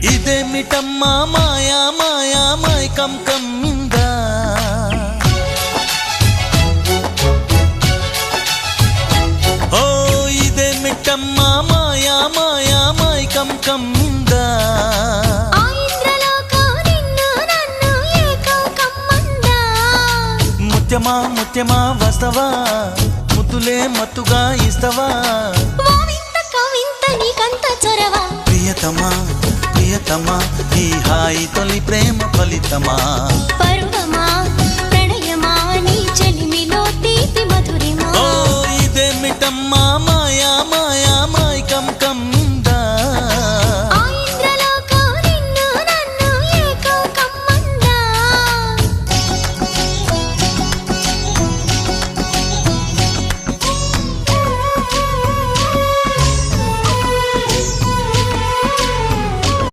ఇదేమిటమ్మా మాయా మాయా మైకం కమ్మిందా ఓ ఇదేమిటమ్మా మాయా మాయా మైకం కమ్మిందా ముత్యమా ముత్యమా వస్తవా ముద్దులే మత్తుగా ఇస్తవా ప్రియతమా ప్రియతమా ఈ హాయి తొలి ప్రేమ ఫలితమా పరువమా ప్రణయమా నీ చెలిమిలో తీపి మధురిమా ఓ ఇదేమిటమ్మా మాయా మాయా